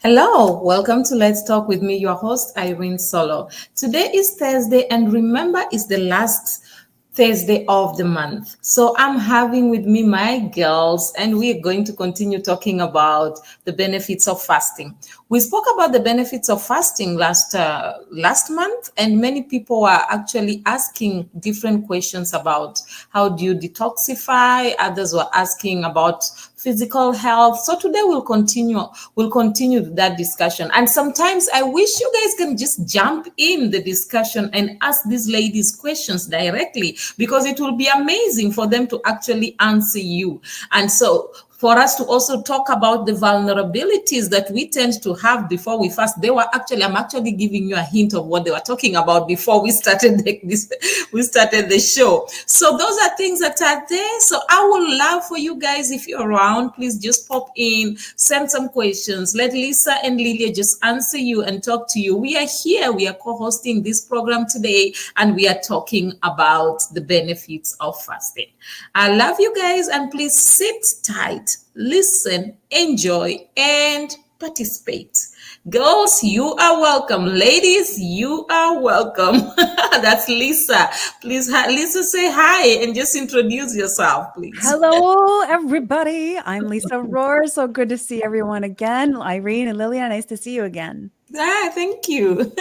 Hello, welcome to Let's Talk with me, your host, Irene Solo. Today is Thursday, and remember, it's the last Thursday of the month. So I'm having with me my girls, and we're going to continue talking about the benefits of fasting. We spoke about the benefits of fasting last month, and many people are actually asking different questions about how do you detoxify. Others were asking about physical health. So today we'll continue that discussion. And sometimes I wish you guys can just jump in the discussion and ask these ladies questions directly, because it will be amazing for them to actually answer you. And so for us to also talk about the vulnerabilities that we tend to have before we fast. I'm actually giving you a hint of what they were talking about before we started the show. So those are things that are there. So I would love for you guys, if you're around, please just pop in, send some questions. Let Lisa and Lilia just answer you and talk to you. We are here. We are co-hosting this program today, and we are talking about the benefits of fasting. I love you guys, and please sit tight, listen, enjoy, and participate. Girls, you are welcome. Ladies, you are welcome. That's Lisa. Please, Lisa, say hi and just introduce yourself, please. Hello, everybody. I'm Lisa Rohr. So good to see everyone again. Irene and Lilia, nice to see you again. Thank you.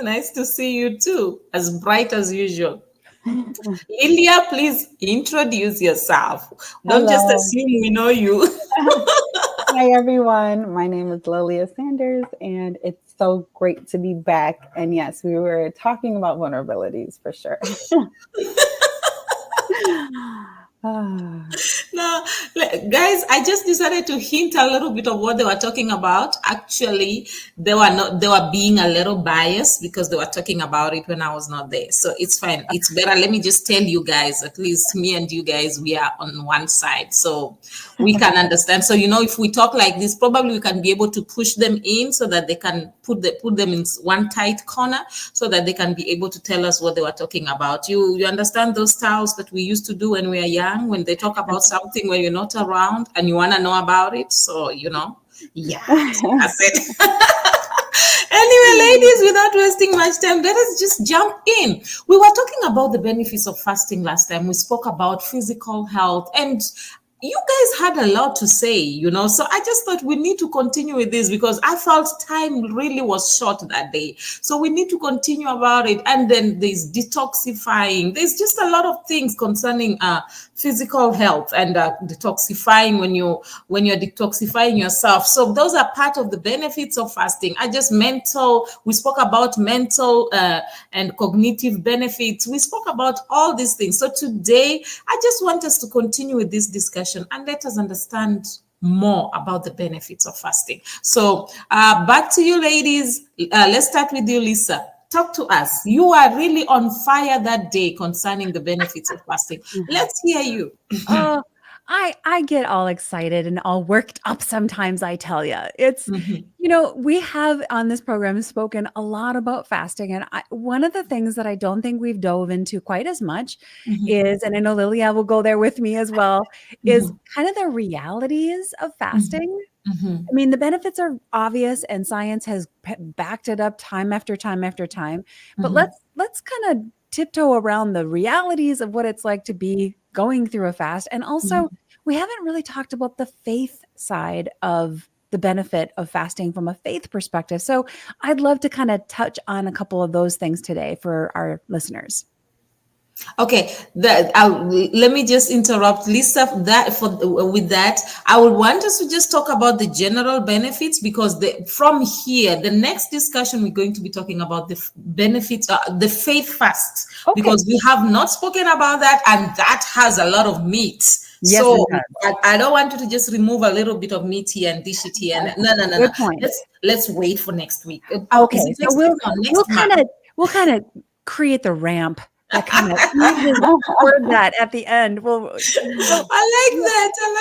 Nice to see you too. As bright as usual. Lilia, please introduce yourself. Don't just assume we know you. Hi, everyone. My name is Lilia Sanders, and it's so great to be back. And yes, we were talking about vulnerabilities for sure. No, guys, I just decided to hint a little bit of what they were talking about. Actually, they were being a little biased because they were talking about it when I was not there. So it's fine. It's better. Let me just tell you guys, at least me and you guys, we are on one side. So we can understand. So, if we talk like this, probably we can be able to push them in so that they can put them in one tight corner so that they can be able to tell us what they were talking about. You understand those styles that we used to do when we were young, when they talk about something when you're not around and you want to know about it. So, yeah, that's it. Anyway, ladies, without wasting much time, let us just jump in. We were talking about the benefits of fasting last time. We spoke about physical health, and you guys had a lot to say, so I just thought we need to continue with this because I felt time really was short that day. So we need to continue about it. And then there's detoxifying. There's just a lot of things concerning physical health and detoxifying when you're detoxifying yourself. So those are part of the benefits of fasting. We spoke about mental and cognitive benefits. We spoke about all these things. So today, I just want us to continue with this discussion and let us understand more about the benefits of fasting. So back to you, ladies. Let's start with you, Lisa. Talk to us. You are really on fire that day concerning the benefits of fasting. Let's hear you. I get all excited and all worked up sometimes, I tell you. It's, we have on this program spoken a lot about fasting. And one of the things that I don't think we've dove into quite as much is, and I know Lilia will go there with me as well, is kind of the realities of fasting. I mean, the benefits are obvious and science has backed it up time after time after time. But let's kind of tiptoe around the realities of what it's like to be going through a fast. And also, we haven't really talked about the faith side of the benefit of fasting from a faith perspective. So I'd love to kind of touch on a couple of those things today for our listeners. Okay, let me just interrupt, Lisa. With that, I would want us to just talk about the general benefits because from here, the next discussion we're going to be talking about the benefits, the faith fast, because we have not spoken about that, and that has a lot of meat. Yes, so I don't want you to just remove a little bit of meat here and dish it here. No. Good point. Let's wait for next week. Okay, so we'll kind of create the ramp. That kind of word that at the end. Well, I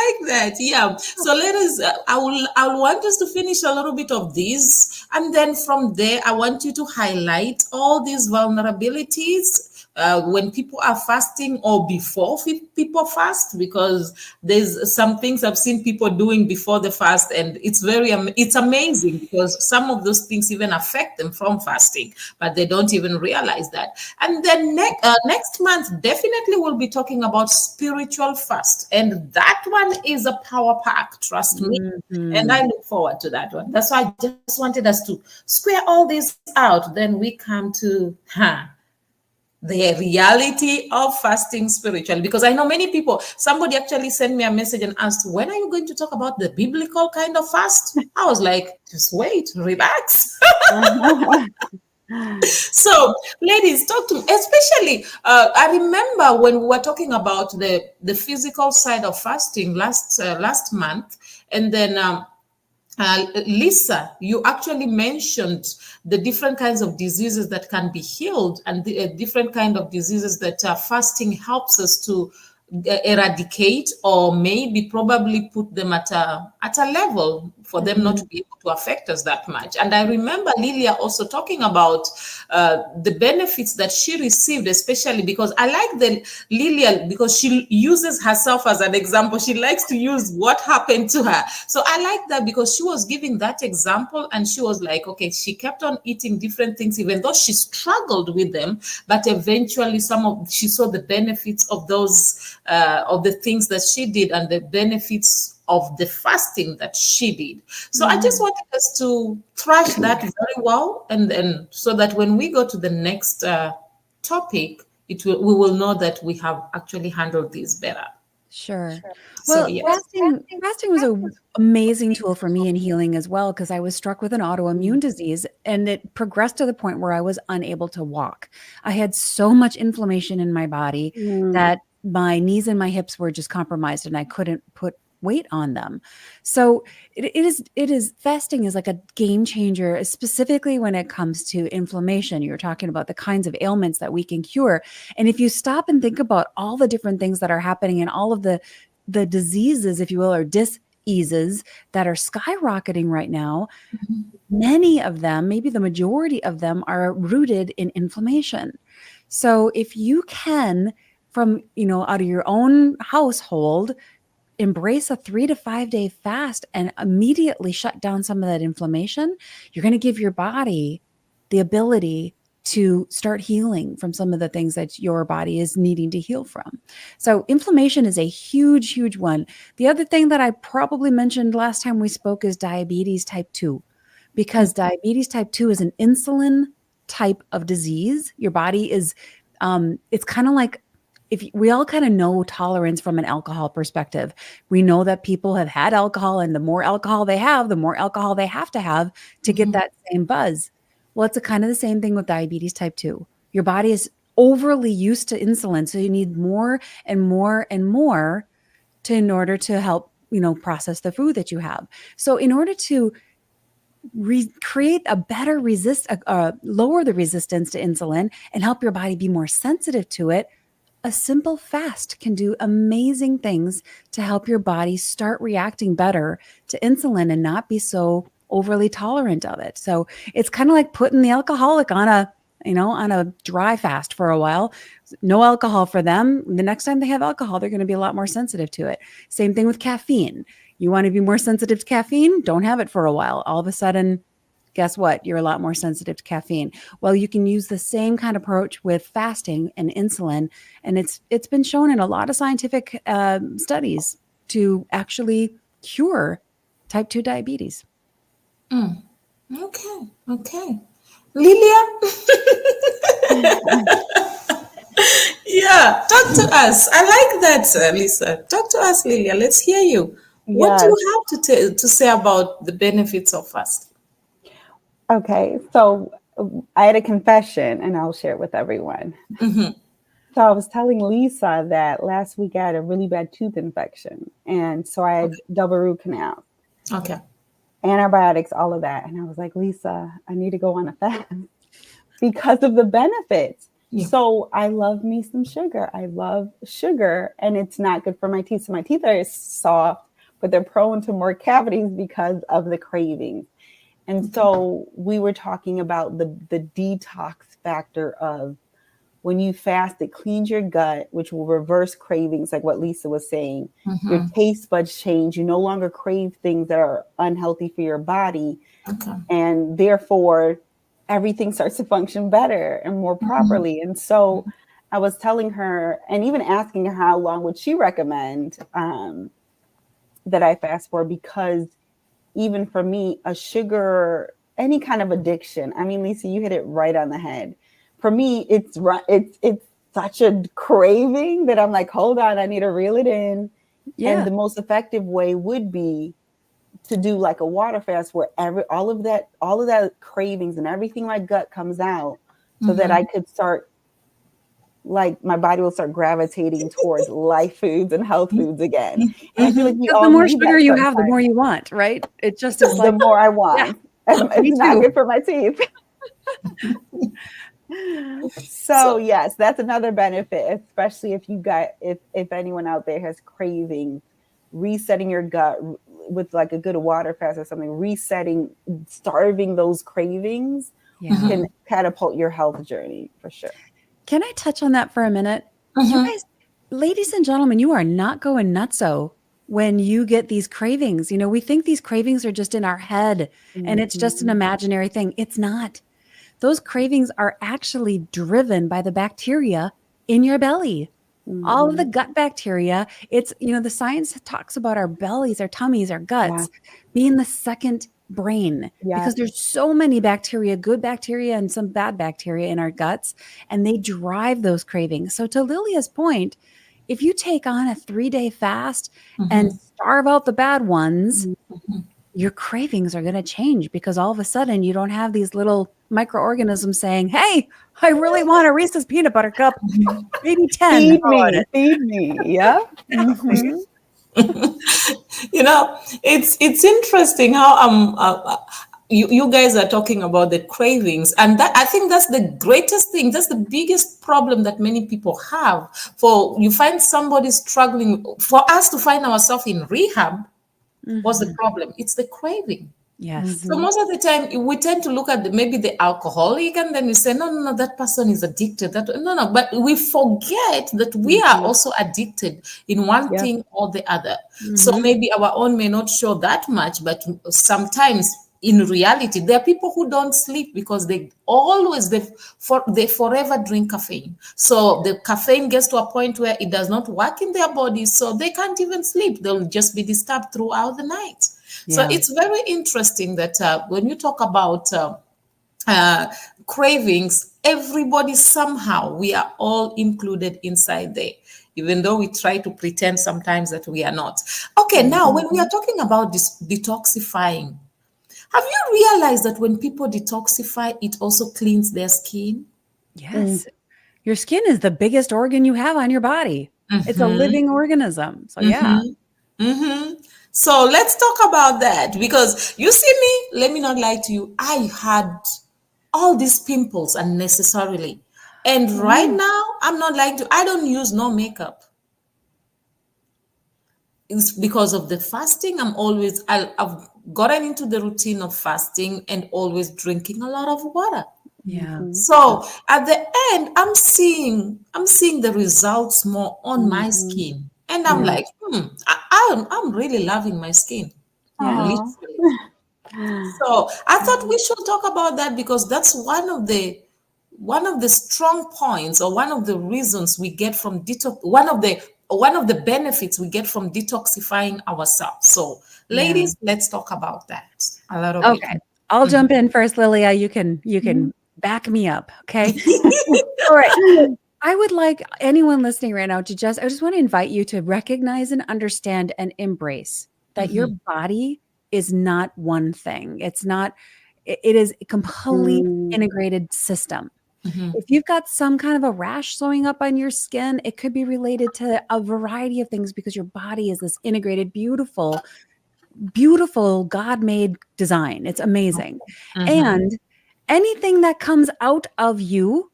like that. Yeah. So let us. I want us to finish a little bit of this, and then from there, I want you to highlight all these vulnerabilities when people are fasting or before people fast, because there's some things I've seen people doing before the fast, and it's amazing because some of those things even affect them from fasting, but they don't even realize that. And then next month, definitely we'll be talking about spiritual fast, and that one is a power pack, trust me. And I look forward to that one. That's why I just wanted us to square all this out. Then we come to the reality of fasting spiritually, because I know many people, somebody actually sent me a message and asked, when are you going to talk about the biblical kind of fast? I was like, just wait, relax. So ladies, talk to me, especially I remember when we were talking about the physical side of fasting last month, and then Lisa, you actually mentioned the different kinds of diseases that can be healed, and the different kind of diseases that fasting helps us to eradicate, or maybe probably put them at a level for them not to be able to affect us that much. And I remember Lilia also talking about the benefits that she received, especially because I like the Lilia, because she uses herself as an example. She likes to use what happened to her. So I like that, because she was giving that example, and she was like, okay, she kept on eating different things, even though she struggled with them, but eventually she saw the benefits of those of the things that she did, and the benefits of the fasting that she did. So I just wanted us to thrash that very well, and so that when we go to the next topic, we will know that we have actually handled this better. Sure. So Well, yes. fasting was an amazing tool for me in healing as well, because I was struck with an autoimmune disease, and it progressed to the point where I was unable to walk. I had so much inflammation in my body that my knees and my hips were just compromised, and I couldn't put weight on them. So it is fasting is like a game changer, specifically when it comes to inflammation. You're talking about the kinds of ailments that we can cure. And if you stop and think about all the different things that are happening, and all of the diseases, if you will, or diseases that are skyrocketing right now, many of them, maybe the majority of them, are rooted in inflammation. So if you can, from, out of your own household, embrace a 3 to 5 day fast and immediately shut down some of that inflammation, you're going to give your body the ability to start healing from some of the things that your body is needing to heal from. So inflammation is a huge, huge one. The other thing that I probably mentioned last time we spoke is diabetes type 2, because diabetes type 2 is an insulin type of disease. Your body is, it's kind of like, if we all kind of know tolerance from an alcohol perspective. We know that people have had alcohol, and the more alcohol they have, the more alcohol they have to get that same buzz. Well, it's kind of the same thing with diabetes type 2. Your body is overly used to insulin, so you need more and more and more in order to help, process the food that you have. So in order to create a better lower the resistance to insulin and help your body be more sensitive to it, a simple fast can do amazing things to help your body start reacting better to insulin and not be so overly tolerant of it. So it's kind of like putting the alcoholic on a dry fast for a while. No alcohol for them. The next time they have alcohol, they're going to be a lot more sensitive to it. Same thing with caffeine. You want to be more sensitive to caffeine? Don't have it for a while. All of a sudden, guess what? You're a lot more sensitive to caffeine. Well, you can use the same kind of approach with fasting and insulin, and it's been shown in a lot of scientific studies to actually cure type 2 diabetes. Okay. Lilia? Yeah, talk to us. I like that, Lisa. Talk to us, Lilia. Let's hear you. What do you have to say about the benefits of fasting? Okay, so I had a confession, and I'll share it with everyone. So I was telling Lisa that last week I had a really bad tooth infection, and so I had double root canal. Okay. Antibiotics, all of that. And I was like, Lisa, I need to go on a fast because of the benefits. Yeah. So I love me some sugar. I love sugar, and it's not good for my teeth. So my teeth are soft, but they're prone to more cavities because of the cravings. And so we were talking about the detox factor of when you fast, it cleans your gut, which will reverse cravings, like what Lisa was saying. Your taste buds change. You no longer crave things that are unhealthy for your body. Okay. And therefore, everything starts to function better and more properly. And so I was telling her, and even asking her how long would she recommend that I fast for, because even for me, a sugar, any kind of addiction, I mean, Lisa, you hit it right on the head. For me, it's such a craving that I'm like, hold on, I need to reel it in. Yeah. And the most effective way would be to do like a water fast where all of that cravings and everything my gut comes out, so that I could start, like, my body will start gravitating towards life foods and health foods again. And I feel like we all the more need sugar that you have, the sometimes. more you want, right? It just is The like, more I want. me It's not too. good for my teeth. So yes, that's another benefit, especially if you got, if anyone out there has cravings, resetting your gut with like a good water fast or something, starving those cravings can catapult your health journey for sure. Can I touch on that for a minute? You guys, ladies and gentlemen, you are not going nutso when you get these cravings. You know, we think these cravings are just in our head and it's just an imaginary thing. It's not. Those cravings are actually driven by the bacteria in your belly. All of the gut bacteria. It's, you know, the science talks about our bellies, our tummies, our guts being the second brain, because there's so many bacteria, good bacteria and some bad bacteria in our guts, and they drive those cravings. So to Lilia's point, if you take on a 3-day fast and starve out the bad ones, your cravings are going to change, because all of a sudden you don't have these little microorganisms saying, hey, I really want a Reese's peanut butter cup, maybe 10. Feed me. Yeah. You know, it's interesting how you guys are talking about the cravings, and that, I think that's the greatest thing. That's the biggest problem that many people have. For you find somebody struggling, for us to find ourselves in rehab, what's the problem? It's the craving. Yes. So most of the time we tend to look at maybe the alcoholic, and then we say, no, that person is addicted. No, but we forget that we are also addicted in one thing or the other. So maybe our own may not show that much, but sometimes in reality, there are people who don't sleep because they forever drink caffeine. So the caffeine gets to a point where it does not work in their bodies, so they can't even sleep. They'll just be disturbed throughout the night. So it's very interesting that when you talk about cravings, everybody somehow, we are all included inside there, even though we try to pretend sometimes that we are not. Okay, now when we are talking about this detoxifying, have you realized that when people detoxify, it also cleans their skin? Yes. Your skin is the biggest organ you have on your body. It's a living organism. So yeah. So let's talk about that, because you see me, let me not lie to you, I had all these pimples unnecessarily. And right now, I'm not lying to you, I don't use no makeup. It's because of the fasting. I've gotten into the routine of fasting and always drinking a lot of water. Yeah. So at the end, I'm seeing the results more on my skin. And I'm like, I'm really loving my skin. Literally. So I thought we should talk about that, because that's one of the strong points, or one of the reasons we get from detox, one of the benefits we get from detoxifying ourselves. So ladies, let's talk about that a little bit. Okay. I'll jump in first, Lilia. You can back me up. Okay. All right. I would like anyone listening right now to I just want to invite you to recognize and understand and embrace that your body is not one thing. It is a complete integrated system. If you've got some kind of a rash showing up on your skin, it could be related to a variety of things, because your body is this integrated, beautiful God-made design. It's amazing. And anything that comes out of you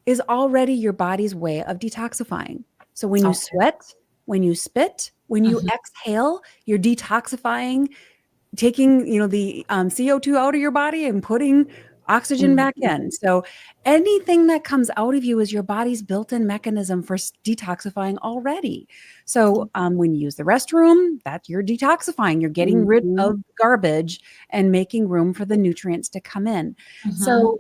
is already your body's way of detoxifying. So when you sweat, when you spit, when you exhale, you're detoxifying, taking, the CO2 out of your body and putting oxygen back in. So anything that comes out of you is your body's built-in mechanism for detoxifying already. So when you use the restroom, that's you're detoxifying. You're getting rid of garbage and making room for the nutrients to come in. So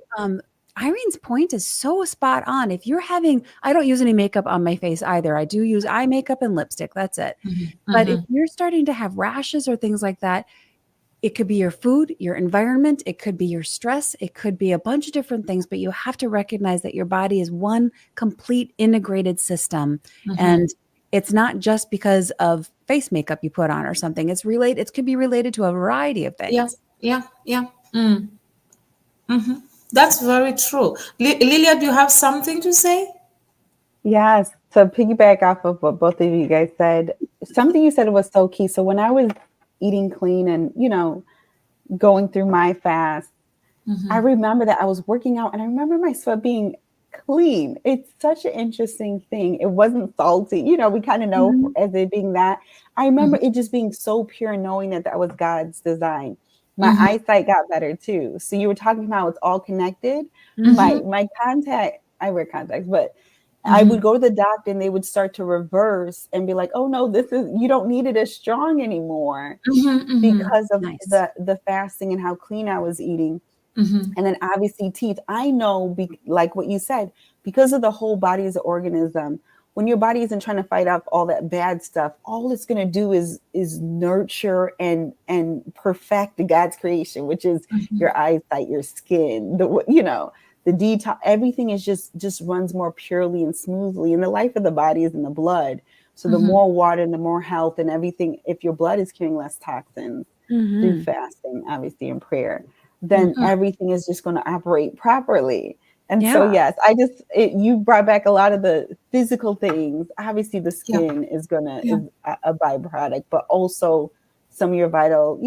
Irene's point is so spot on. If you're having, I don't use any makeup on my face either. I do use eye makeup and lipstick. That's it. But if you're starting to have rashes or things like that, it could be your food, your environment. It could be your stress. It could be a bunch of different things, but you have to recognize that your body is one complete integrated system. And it's not just because of face makeup you put on or something. It's related. It could be related to a variety of things. Yeah. That's very true. Lilia, do you have something to say? Yes. To piggyback off of what both of you guys said, something you said was so key. So when I was eating clean and, going through my fast, I remember that I was working out and I remember my sweat being clean. It's such an interesting thing. It wasn't salty. We kind of know as it being that. I remember it just being so pure, knowing that was God's design. My eyesight got better too. So you were talking about it's all connected. My contact, I wear contacts, but I would go to the doctor and they would start to reverse and be like, oh no, you don't need it as strong anymore because of the fasting and how clean I was eating. And then obviously teeth. I know, like what you said, because of the whole body as an organism, when your body isn't trying to fight off all that bad stuff, all it's going to do is nurture and perfect God's creation, which is your eyesight, your skin, the detox, everything is just runs more purely and smoothly. And the life of the body is in the blood. So the more water and the more health and everything, if your blood is carrying less toxins through fasting, obviously in prayer, then everything is just going to operate properly. And so, yes, you brought back a lot of the physical things. Obviously the skin is a byproduct, but also some of your vital,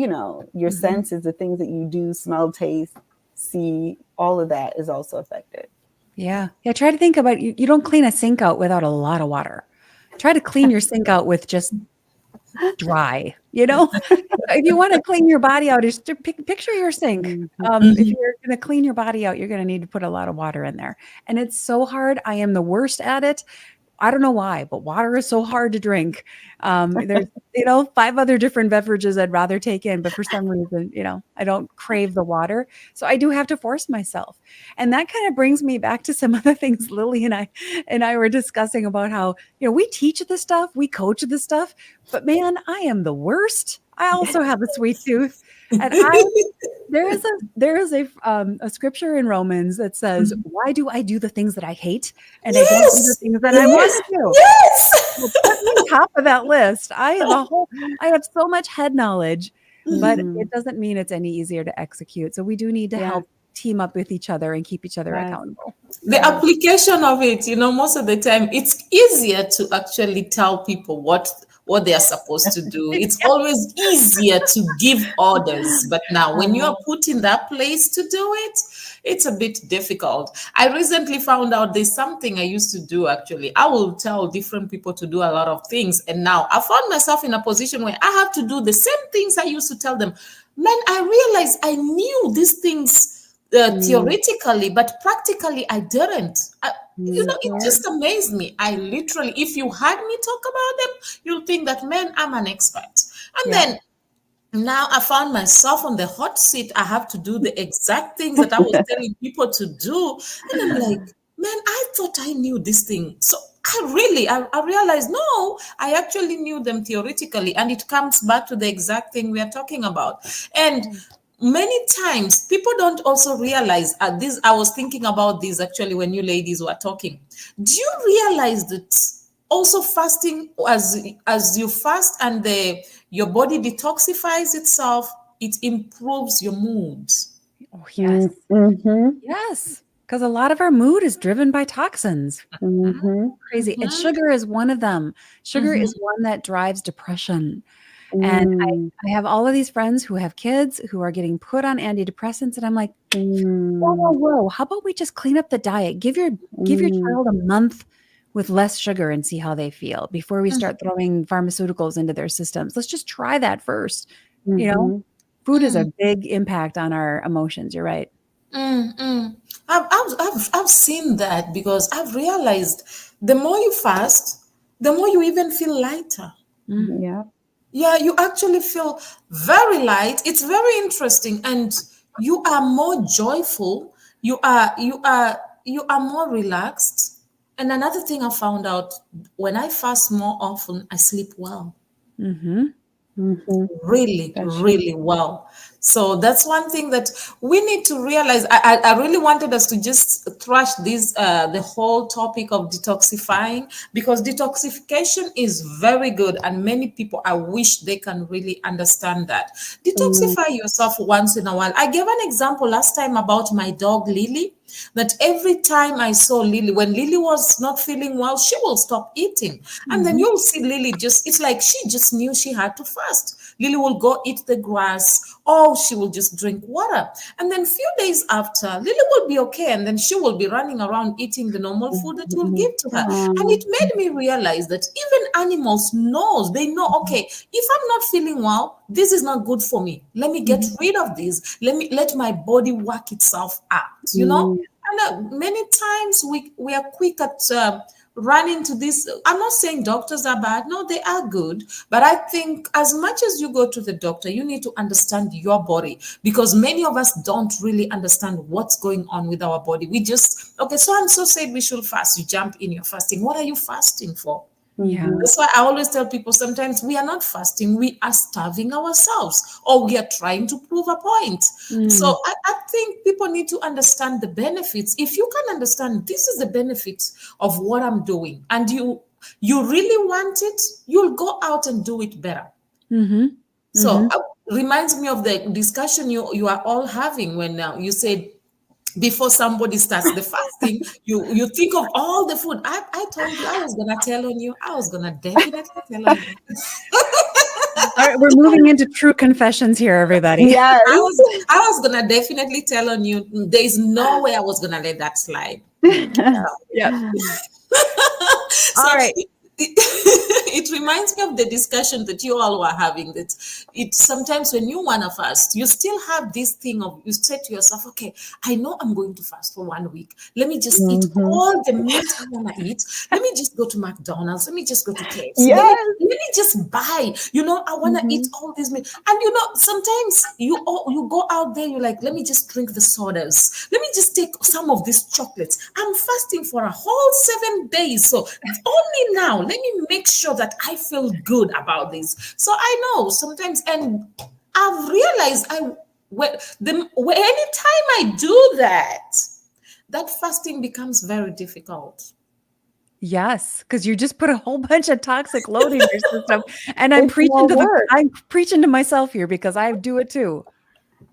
your senses, the things that you do, smell, taste, see, all of that is also affected. Yeah. Try to think about you don't clean a sink out without a lot of water. Try to clean your sink out with just dry, if you want to clean your body out, just picture your sink. If you're going to clean your body out, you're going to need to put a lot of water in there. And it's so hard. I am the worst at it. I don't know why, but water is so hard to drink. There's, 5 other different beverages I'd rather take in, but for some reason, I don't crave the water. So I do have to force myself. And that kind of brings me back to some other things Lily and I were discussing about how, we teach this stuff, we coach this stuff, but man, I am the worst. I also have a sweet tooth. And there is a scripture in Romans that says, why do I do the things that I hate? And I don't do the things that I want to do. Yes. Well, put me on top of that list. I have so much head knowledge, but it doesn't mean it's any easier to execute. So we do need to help team up with each other and keep each other accountable. The application of it, most of the time, it's easier to actually tell people what they are supposed to do. It's always easier to give orders. But now when you are put in that place to do it, it's a bit difficult. I recently found out there's something I used to do, actually. I will tell different people to do a lot of things. And now I found myself in a position where I have to do the same things I used to tell them. Man, I realized I knew these things theoretically, but practically I didn't. It just amazed me. I literally, if you had me talk about them, you'll think that, man, I'm an expert. And then now I found myself on the hot seat. I have to do the exact things that I was telling people to do. And I'm like, man, I thought I knew this thing. So I realized, no, I actually knew them theoretically. And it comes back to the exact thing we are talking about. And many times people don't also realize this. I was thinking about this actually when you ladies were talking. Do you realize that also fasting, as you fast and your body detoxifies itself, it improves your mood? Oh, yes. Yes. Because a lot of our mood is driven by toxins. Crazy. And sugar is one of them. Sugar is one that drives depression. And I have all of these friends who have kids who are getting put on antidepressants. And I'm like, whoa. How about we just clean up the diet? Give your child a month with less sugar and see how they feel before we start throwing pharmaceuticals into their systems. Let's just try that first. Food is a big impact on our emotions. You're right. Mm. I've seen that because I've realized the more you fast, the more you even feel lighter. Yeah. Yeah, you actually feel very light. It's very interesting, and you are more joyful. You are more relaxed. And another thing I found out, when I fast more often, I sleep well, Mm-hmm. Mm-hmm. really, That's true. really well. So that's one thing that we need to realize. I really wanted us to just thrash this the whole topic of detoxifying, because detoxification is very good, and many people, I wish they can really understand that. Mm-hmm. Detoxify yourself once in a while. I gave an example last time about my dog Lily, that every time I saw Lily, when Lily was not feeling well, she will stop eating. And then you'll see Lily just, it's like she just knew she had to fast. Lily will go eat the grass, or she will just drink water. And then few days after, Lily will be okay. And then she will be running around eating the normal food that you'll give to her. And it made me realize that even animals knows, they know, okay, if I'm not feeling well, this is not good for me. Let me get rid of this. Let my body work itself out. And many times we are quick at running to this. I'm not saying doctors are bad. No, they are good. But I think as much as you go to the doctor, you need to understand your body, because many of us don't really understand what's going on with our body. We just, okay, so and so said we should fast. You jump in, you're fasting. What are you fasting for? Yeah. That's why I always tell people, sometimes we are not fasting, we are starving ourselves, or we are trying to prove a point. So Mm. I think people need to understand the benefits. If you can understand this is the benefits of what I'm doing, and you really want it, you'll go out and do it better. Mm-hmm. So reminds me of the discussion you are all having when you said, before somebody starts the fasting, you think of all the food. I told you I was gonna tell on you. I was gonna definitely tell on you. All right, we're moving into true confessions here, everybody. Yes. I was gonna definitely tell on you. There is no way I was gonna let that slide. Yep. So All right. it reminds me of the discussion that you all were having, that it sometimes when you want to fast, you still have this thing of, you say to yourself, okay, I know I'm going to fast for 1 week. Let me just eat all the meat I want to eat. Let me just go to McDonald's. Let me just go to KFC. Let me, Yes. let me just buy, I want to eat all these meat. And sometimes you go out there, you're like, let me just drink the sodas. Let me just take some of these chocolates. I'm fasting for a whole 7 days. So only now, let me make sure that I feel good about this. So I know sometimes, and I've realized anytime I do that, that fasting becomes very difficult. Yes, because you just put a whole bunch of toxic load in your system. And I'm It's more work. I'm preaching to myself here because I do it too.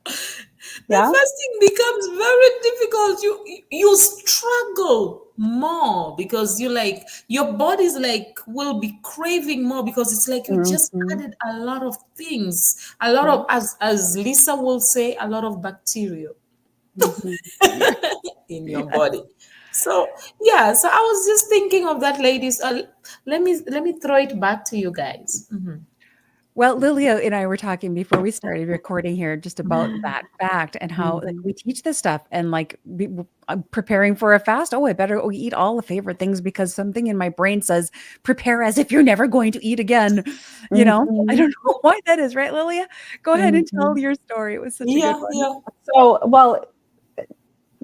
The Yeah. fasting becomes very difficult. You struggle more, because your body's will be craving more, because it's like you just Mm-hmm. added a lot of things, a lot of, as Lisa will say, a lot of bacteria Mm-hmm. Yeah. in your body. So yeah, so I was just thinking of that, ladies. Let me throw it back to you guys. Well, Lilia and I were talking before we started recording here just about that fact and how we teach this stuff and preparing for a fast. Oh, I better eat all the favorite things because something in my brain says prepare as if you're never going to eat again. I Mm-hmm. don't know why that is, right, Lilia? Go ahead and Mm-hmm. tell your story. It was such a good Yeah, one. yeah. So, well,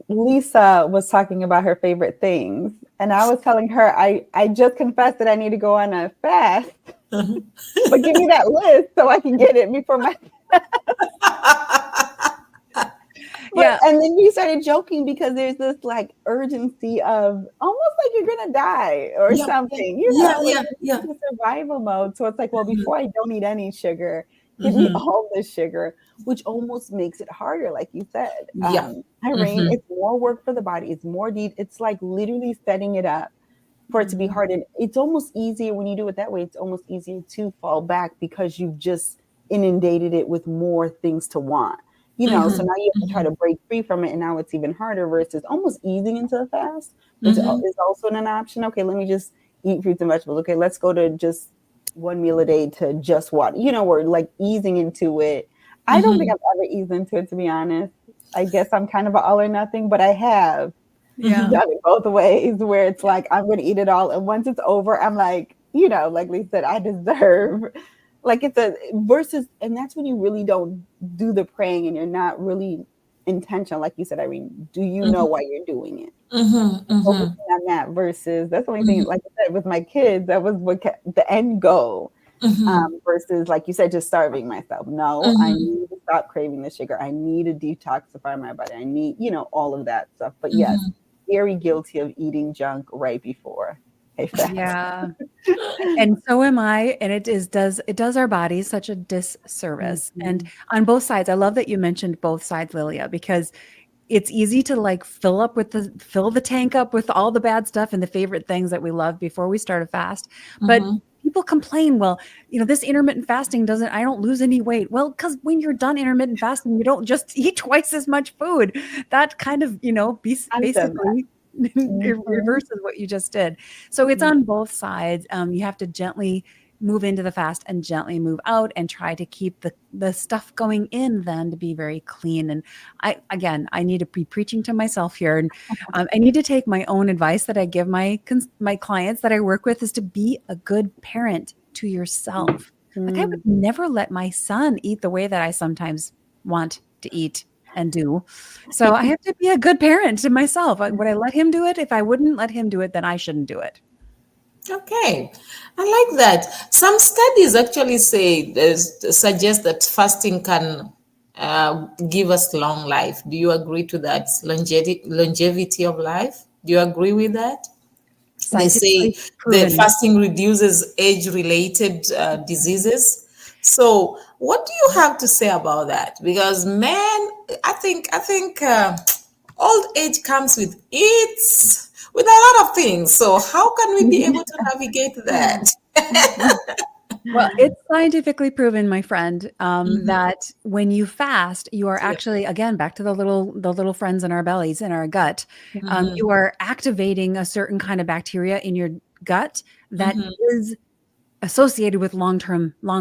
Lisa was talking about her favorite things, and I was telling her I just confessed that I need to go on a fast, but give me that list so I can get it before my. Yeah. And then you started joking because there's this like urgency of almost like you're gonna die or Yeah, something, yeah, like yeah, yeah. the survival mode. So it's like, well, before I don't eat any sugar, give me all the sugar, which almost makes it harder, like you said. Yeah. Irene, it's more work for the body. It's more deep. It's like literally setting it up for it to be hard. And it's almost easier when you do it that way. It's almost easier to fall back because you've just inundated it with more things to want. So now you have to try to break free from it, and now it's even harder versus almost easing into the fast, which is also an option. Okay, let me just eat fruits and vegetables. Okay, let's go to just one meal a day to just water. We're like easing into it. I don't think I've ever eased into it, to be honest. I guess I'm kind of an all or nothing, but I have Yeah. done it both ways where it's like, I'm going to eat it all. And once it's over, I'm like, like Lisa said, I deserve, like it's a versus, and that's when you really don't do the praying and you're not really intentional. Like you said, Irene, do you know why you're doing it? Focusing on that versus that's the only thing, like I said, with my kids, that was what the end goal. Versus, like you said, just starving myself. No, I need to stop craving the sugar. I need to detoxify my body. I need, all of that stuff. But yes, very guilty of eating junk right before a fast. Yeah. And so am I. And it does our bodies such a disservice. And on both sides, I love that you mentioned both sides, Lilia, because it's easy to like fill the tank up with all the bad stuff and the favorite things that we love before we start a fast. But people complain, well, this intermittent fasting I don't lose any weight. Well, because when you're done intermittent fasting, you don't just eat twice as much food. That kind of, basically it reverses what you just did. So it's on both sides. You have to gently move into the fast and gently move out and try to keep the stuff going in then to be very clean. And I need to be preaching to myself here. And I need to take my own advice that I give my clients that I work with is to be a good parent to yourself. Like I would never let my son eat the way that I sometimes want to eat and do. So I have to be a good parent to myself. Would I let him do it? If I wouldn't let him do it, then I shouldn't do it. Okay, I like that. Some studies actually suggest that fasting can give us long life. Do you agree to that? Longevity of life. Do you agree with that? They say that fasting reduces age-related diseases. So, what do you have to say about that? Because, man, I think old age comes with a lot of things. So how can we be able to navigate that? Well, it's scientifically proven, my friend, that when you fast, you are actually, again, back to the little friends in our bellies, in our gut, you are activating a certain kind of bacteria in your gut that is associated with long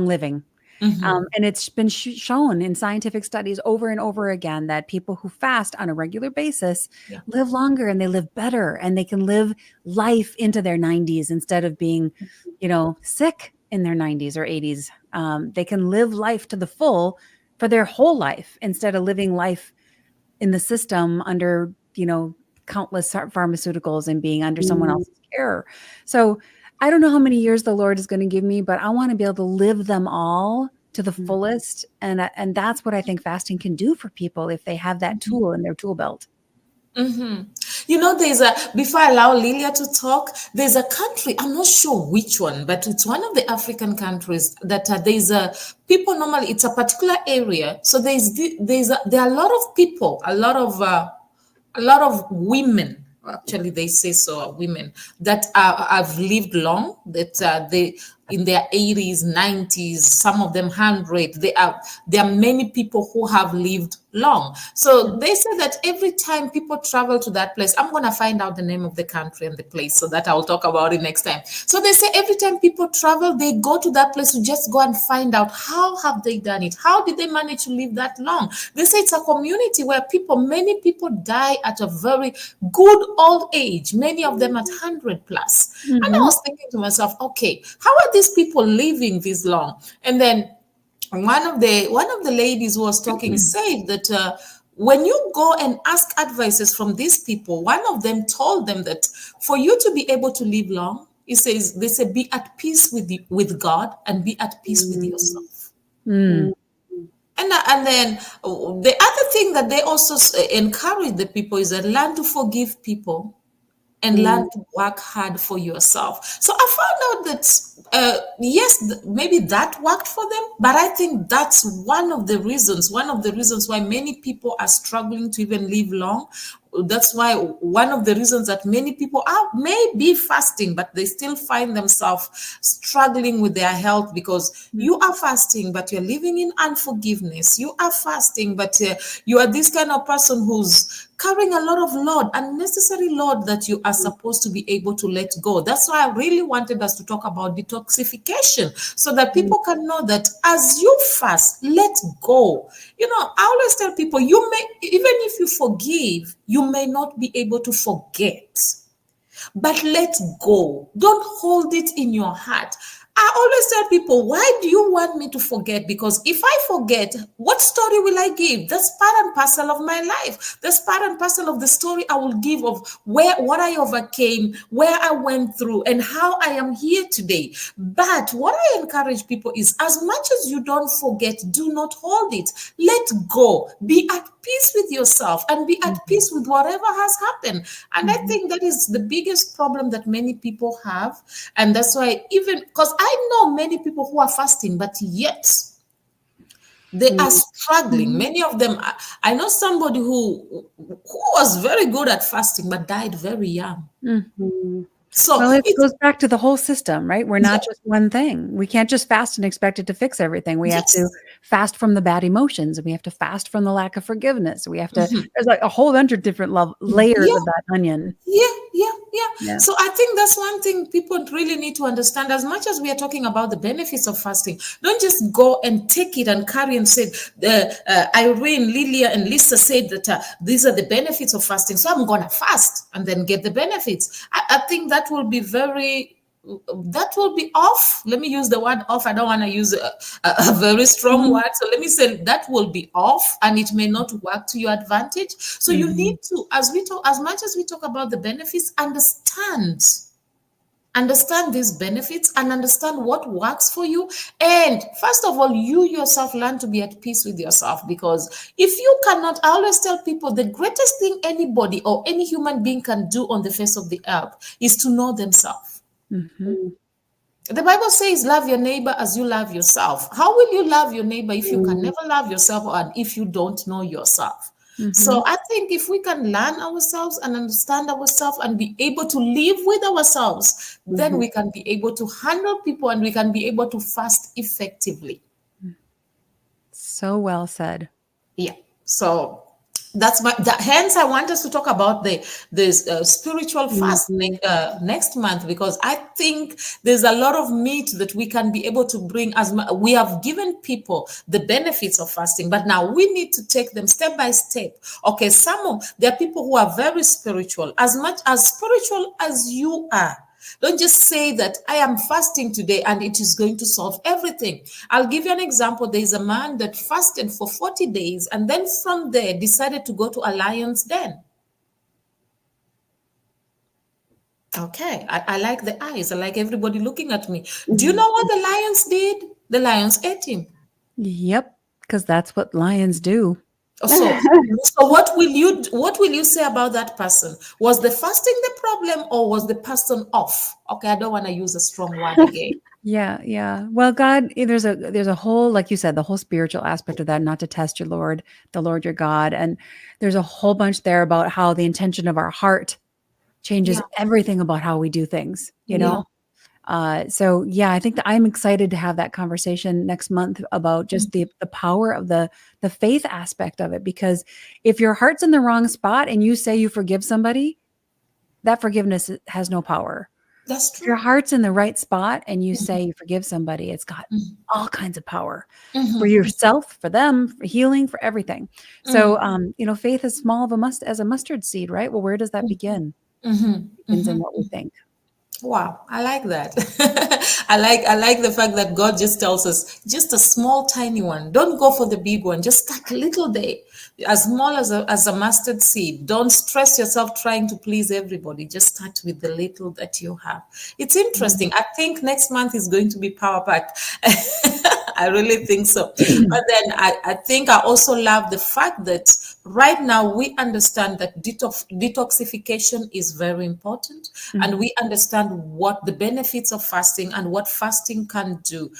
living. And it's been shown in scientific studies over and over again that people who fast on a regular basis live longer and they live better and they can live life into their 90s instead of being, sick in their 90s or 80s. They can live life to the full for their whole life instead of living life in the system under, countless pharmaceuticals and being under someone else's care. So I don't know how many years the Lord is going to give me, but I want to be able to live them all to the fullest. And that's what I think fasting can do for people if they have that tool in their tool belt. Before I allow Lilia to talk, there's a country, I'm not sure which one, but it's one of the African countries that people normally, it's a particular area. So there are a lot of people, a lot of women, actually they say so, women that have lived long, that they in their 80s, 90s, some of them 100. There are many people who have lived long. So they say that every time people travel to that place, I'm going to find out the name of the country and the place so that I'll talk about it next time. So they say every time people travel, they go to that place to just go and find out how have they done it? How did they manage to live that long? They say it's a community where many people die at a very good old age, many of them at 100 plus. And I was thinking to myself, okay, how are these people living this long? And then one of the ladies who was talking said that when you go and ask advices from these people, one of them told them that for you to be able to live long, they say be at peace with God and be at peace with yourself. And then the other thing that they also encourage the people is that learn to forgive people and learn to work hard for yourself. So I found out that, yes, maybe that worked for them, but I think that's one of the reasons why many people are struggling to even live long. That's why one of the reasons that many people may be fasting, but they still find themselves struggling with their health because you are fasting, but you're living in unforgiveness. You are fasting, but you are this kind of person who's carrying a lot of load, unnecessary load that you are supposed to be able to let go. That's why I really wanted us to talk about detoxification, so that people can know that as you fast, let go. I always tell people, you may, even if you forgive, you may not be able to forget. But let go. Don't hold it in your heart. I always tell people, why do you want me to forget? Because if I forget, what story will I give? That's part and parcel of my life. That's part and parcel of the story I will give of what I overcame, where I went through, and how I am here today. But what I encourage people is, as much as you don't forget, do not hold it. Let go. Be at peace with yourself and be at peace with whatever has happened. And I think that is the biggest problem that many people have. And that's why, even because I know many people who are fasting, but yet they are struggling. Many of them, I know somebody who was very good at fasting, but died very young. So well, it goes back to the whole system, right? We're not just one thing. We can't just fast and expect it to fix everything. We have to fast from the bad emotions, and we have to fast from the lack of forgiveness. We have to, there's like a whole bunch of different layers of that onion. Yeah. So I think that's one thing people really need to understand. As much as we are talking about the benefits of fasting, don't just go and take it and carry and say, Irene, Lilia, and Lisa said that these are the benefits of fasting, so I'm going to fast and then get the benefits. I think that will be off. Let me use the word off. I don't want to use a very strong word. So let me say that will be off, and it may not work to your advantage. So you need to, as much as we talk about the benefits, understand these benefits and understand what works for you. And first of all, you yourself learn to be at peace with yourself, because if you cannot, I always tell people, the greatest thing anybody or any human being can do on the face of the earth is to know themselves. The Bible says, love your neighbor as you love yourself. How will you love your neighbor if you can never love yourself, and if you don't know yourself? So I think if we can learn ourselves and understand ourselves and be able to live with ourselves, then we can be able to handle people, and we can be able to fast effectively. So well said. Yeah. So hence I want us to talk about the spiritual fast next month, because I think there's a lot of meat that we can be able to bring. We have given people the benefits of fasting, but now we need to take them step by step. Okay, there are people who are very spiritual, as much as spiritual as you are. Don't just say that I am fasting today and it is going to solve everything. I'll give you an example. There is a man that fasted for 40 days and then from there decided to go to a lion's den. Okay, I like the eyes. I like everybody looking at me. Do you know what the lions did? The lions ate him. Yep, because that's what lions do. So what will you say about that person? Was the fasting the problem, or was the person off? Okay, I don't want to use a strong word again. Yeah. Well, God, there's a whole, like you said, the whole spiritual aspect of that, not to test the Lord your God. And there's a whole bunch there about how the intention of our heart changes everything about how we do things, you know? So yeah, I think that I'm excited to have that conversation next month about just the power of the faith aspect of it, because if your heart's in the wrong spot and you say you forgive somebody, that forgiveness has no power. That's true. If your heart's in the right spot and you say you forgive somebody, it's got all kinds of power for yourself, for them, for healing, for everything. So, faith is small as a mustard seed, right? Well, where does that begin? It begins in what we think. Wow, I like that. I like the fact that God just tells us just a small, tiny one. Don't go for the big one. Just start little day, as small as a mustard seed. Don't stress yourself trying to please everybody. Just start with the little that you have. It's interesting. I think next month is going to be power packed. I really think so. But then I think I also love the fact that right now we understand that detoxification is very important, and we understand what the benefits of fasting and what fasting can do.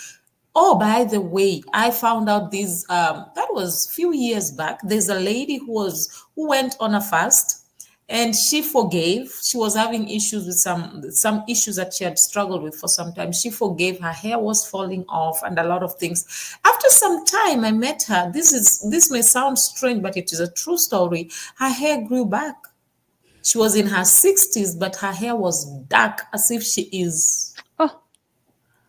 Oh, by the way, I found out that was a few years back. There's a lady who went on a fast, and she forgave. She was having issues with some issues that she had struggled with for some time. She forgave. Her hair was falling off and a lot of things. After some time, I met her. This may sound strange, but it is a true story. Her hair grew back. She was in her 60s, but her hair was dark as if she is. Oh,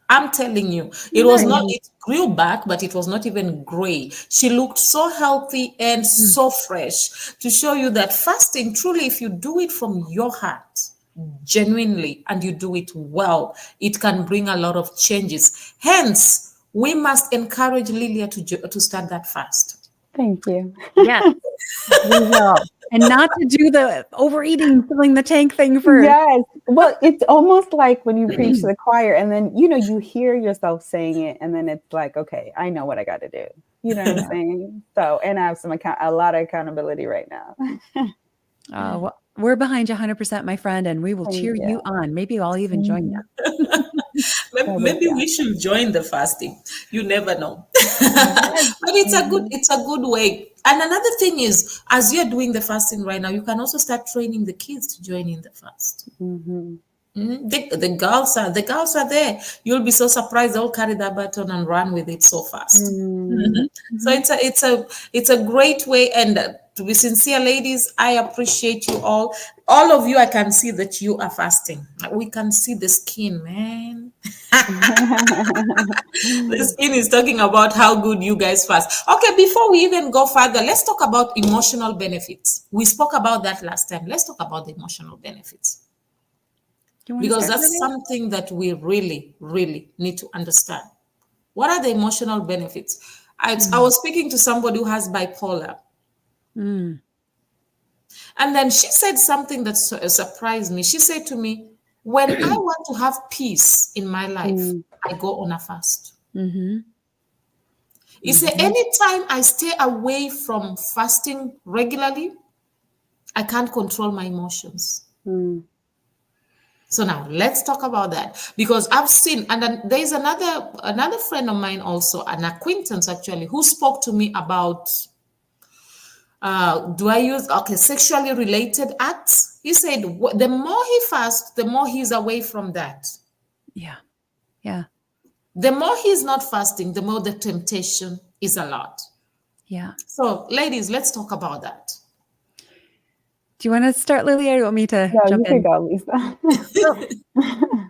I'm telling you, it was not, it grew back, but it was not even gray. She looked so healthy and so fresh, to show you that fasting, truly, if you do it from your heart, genuinely, and you do it well, it can bring a lot of changes. Hence, we must encourage Lilia to start that fast. Thank you. yes, we will. And not to do the overeating, filling the tank thing first. Yes. Well, it's almost like when you preach to the choir and then, you hear yourself saying it and then it's like, okay, I know what I got to do. You know what I'm saying? So, and I have a lot of accountability right now. Well, we're behind you 100%, my friend, and we will cheer you on. Maybe I'll even join you. Maybe we should join the fasting. You never know. But it's a good way. And another thing is, as you're doing the fasting right now, you can also start training the kids to join in the fast. The girls are there. You'll be so surprised. They'll carry that baton and run with it so fast. So it's a great way. And to be sincere, ladies, I appreciate you all. All of you, I can see that you are fasting. We can see the skin, man. The skin is talking about how good you guys fast. Okay, before we even go further, let's talk about emotional benefits. We spoke about that last time. Let's talk about the emotional benefits. Because that's something that we really, really need to understand. What are the emotional benefits? I was speaking to somebody who has bipolar. And then she said something that surprised me. She said to me, when I want to have peace in my life, I go on a fast. You say, anytime I stay away from fasting regularly, I can't control my emotions. So now let's talk about that, because I've seen, and then there's another friend of mine also, an acquaintance actually, who spoke to me about sexually related acts. He said the more he fasts, the more he's away from that. Yeah. The more he's not fasting, the more the temptation is a lot. Yeah. So ladies, let's talk about that. Do you want to start, Lilia, or do you want me to jump in? You can go, Lisa.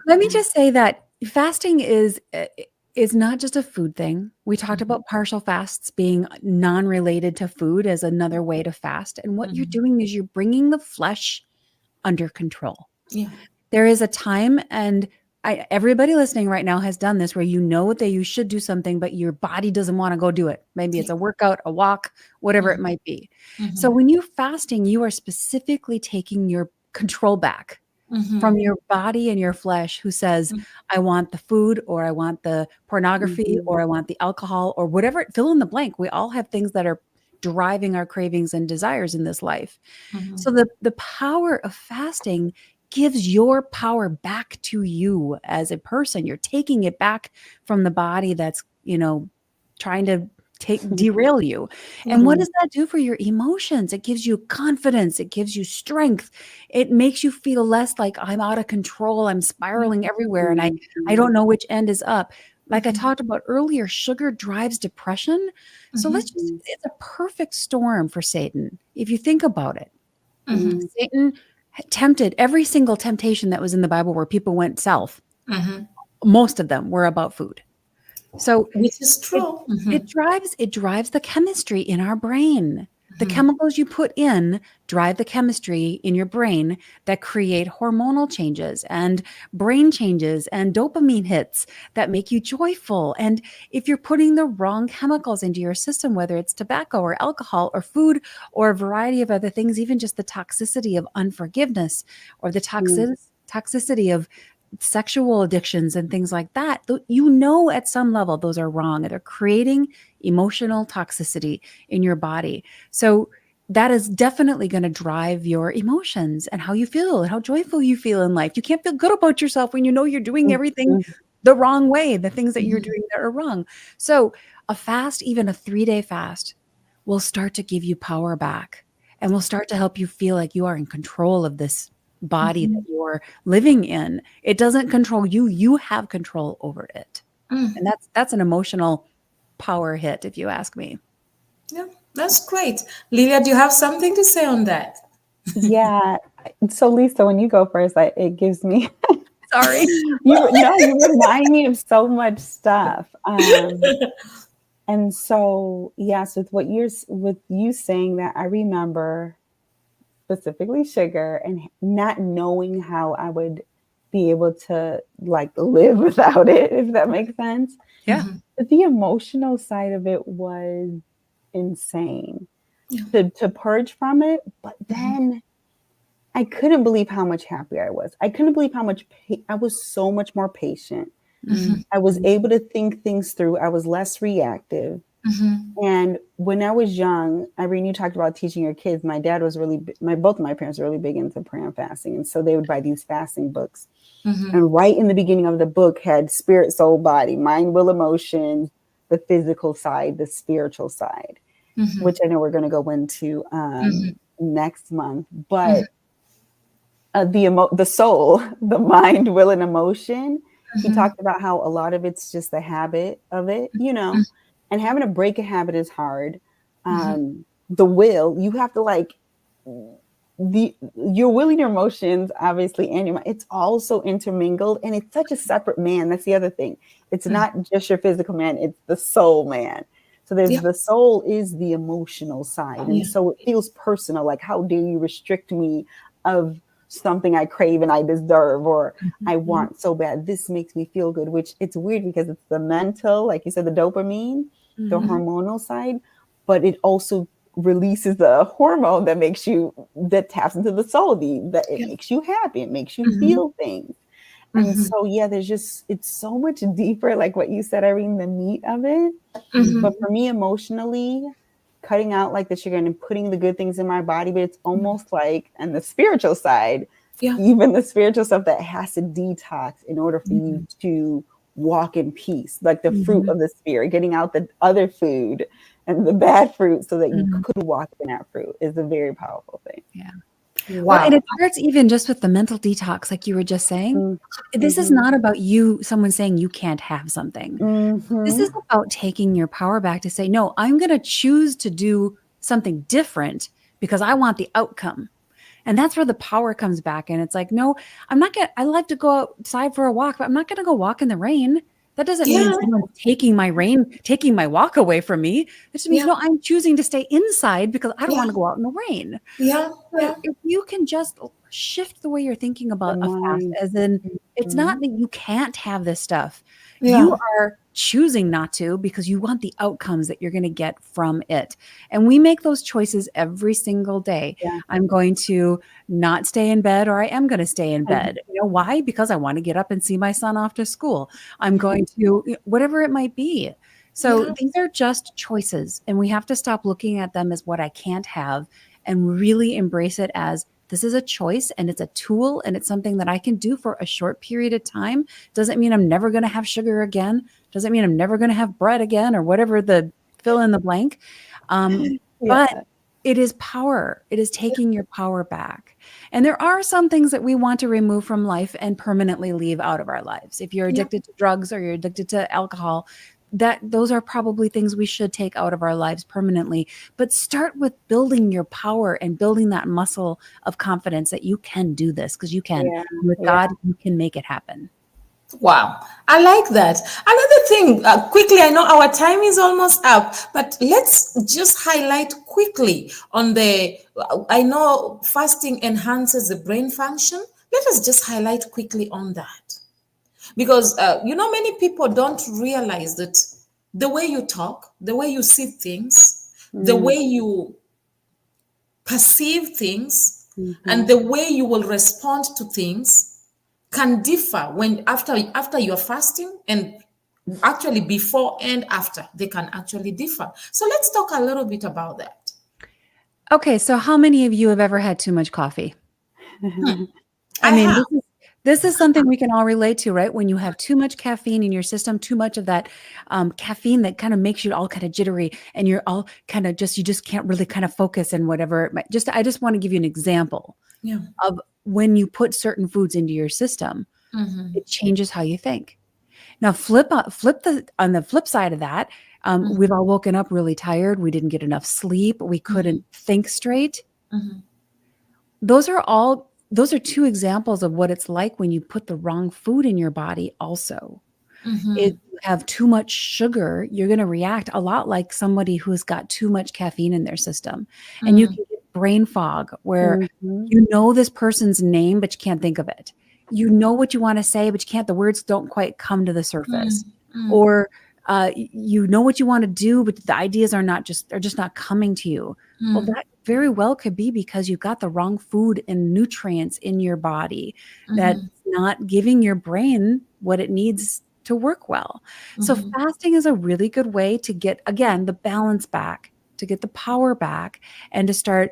Let me just say that fasting is not just a food thing. We talked about partial fasts being non-related to food as another way to fast. And what you're doing is you're bringing the flesh under control. Yeah. There is a time, and everybody listening right now has done this, where you know that you should do something, but your body doesn't want to go do it. Maybe it's a workout, a walk, whatever it might be. So when you're fasting, you are specifically taking your control back from your body and your flesh, who says, I want the food, or I want the pornography, or I want the alcohol, or whatever, fill in the blank. We all have things that are driving our cravings and desires in this life. So the power of fasting gives your power back to you as a person. You're taking it back from the body that's, trying to derail you. And what does that do for your emotions? It gives you confidence. It gives you strength. It makes you feel less like I'm out of control. I'm spiraling everywhere and I don't know which end is up. Like I talked about earlier, sugar drives depression. So it's a perfect storm for Satan, if you think about it. Satan tempted every single temptation that was in the Bible where people went south. Most of them were about food. So which is true. It drives the chemistry in our brain. The chemicals you put in drive the chemistry in your brain that create hormonal changes and brain changes and dopamine hits that make you joyful. And if you're putting the wrong chemicals into your system, whether it's tobacco or alcohol or food or a variety of other things, even just the toxicity of unforgiveness or the toxicity of sexual addictions and things like that, at some level those are wrong. They're creating emotional toxicity in your body. So that is definitely going to drive your emotions and how you feel and how joyful you feel in life. You can't feel good about yourself when you know you're doing everything the wrong way, the things that you're doing that are wrong. So a fast, even a 3-day fast, will start to give you power back. and will start to help you feel like you are in control of this body that you're living in. It doesn't control you. You have control over it. And that's an emotional power hit, if you ask me. Yeah, that's great. Lilia, do you have something to say on that? Yeah. So Lisa, when you go first, it gives me Sorry. you remind me of so much stuff. And so yes, with you saying that, I remember specifically sugar and not knowing how I would be able to like live without it, if that makes sense. Yeah. But the emotional side of it was insane to purge from it. But then I couldn't believe how much happier I was. I couldn't believe how much I was so much more patient. I was able to think things through. I was less reactive. And when I was young, Irene, you talked about teaching your kids. My dad was both of my parents were really big into prayer and fasting. And so they would buy these fasting books. And right in the beginning of the book had spirit, soul, body, mind, will, emotion, the physical side, the spiritual side, which I know we're going to go into next month. But the soul, the mind, will, and emotion, he talked about how a lot of it's just the habit of it, and having to break a habit is hard. The will, you have to like your will and your emotions, obviously, and your mind, it's also intermingled, and it's such a separate man. That's the other thing. It's not just your physical man, it's the soul man. So there's the soul is the emotional side. And so it feels personal. Like, how dare you restrict me of something I crave and I deserve, or I want so bad. This makes me feel good, which it's weird because it's the mental, like you said, the dopamine, the hormonal side, but it also releases the hormone that taps into the soul, that it makes you happy. It makes you feel things. And so, it's so much deeper, like what you said, Irene, the meat of it. But for me, emotionally, cutting out like the sugar and putting the good things in my body, but it's almost like, and the spiritual side, even the spiritual stuff that has to detox in order for you to walk in peace, like the fruit of the spirit, getting out the other food and the bad fruit so that you could walk in that fruit is a very powerful thing. Yeah. Wow. Well, and it starts even just with the mental detox, like you were just saying. This is not about someone saying you can't have something. This is about taking your power back to say, no, I'm going to choose to do something different because I want the outcome. And that's where the power comes back. And it's like, no, I like to go outside for a walk, but I'm not going to go walk in the rain. That doesn't mean someone's taking my walk away from me. It just means, no, I'm choosing to stay inside because I don't want to go out in the rain. So if you can just shift the way you're thinking about a fast, as in, it's not that you can't have this stuff. You are choosing not to because you want the outcomes that you're going to get from it. And we make those choices every single day. I'm going to not stay in bed, or I am going to stay in bed. You know why? Because I want to get up and see my son off to school. I'm going to, whatever it might be. So these are just choices, and we have to stop looking at them as what I can't have and really embrace it as this is a choice, and it's a tool, and it's something that I can do for a short period of time. Doesn't mean I'm never going to have sugar again. Doesn't mean I'm never going to have bread again, or whatever the fill in the blank. But it is power. It is taking your power back. And there are some things that we want to remove from life and permanently leave out of our lives. If you're addicted to drugs or you're addicted to alcohol, those are probably things we should take out of our lives permanently. But start with building your power and building that muscle of confidence that you can do this, because you can. With God, you can make it happen. Wow, I like that. Another thing, quickly, I know our time is almost up, but let's just highlight quickly on I know fasting enhances the brain function. Let us just highlight quickly on that. Because, many people don't realize that the way you talk, the way you see things, the way you perceive things, and the way you will respond to things can differ when after you're fasting, and actually before and after they can actually differ. So let's talk a little bit about that. Okay, so how many of you have ever had too much coffee? This is something we can all relate to, right? When you have too much caffeine in your system, too much of that caffeine that kind of makes you all kind of jittery, and you're all kind of you just can't really kind of focus and whatever. I just want to give you an example of when you put certain foods into your system, it changes how you think. Now, on the flip side of that, we've all woken up really tired. We didn't get enough sleep. We couldn't think straight. Those are two examples of what it's like when you put the wrong food in your body also. If you have too much sugar, you're going to react a lot like somebody who's got too much caffeine in their system. And you can get brain fog where you know this person's name, but you can't think of it. You know what you want to say, but you can't, the words don't quite come to the surface. Or you know what you want to do, but the ideas they're just not coming to you. Well, that very well could be because you've got the wrong food and nutrients in your body that's not giving your brain what it needs to work well. So fasting is a really good way to get, again, the balance back, to get the power back, and to start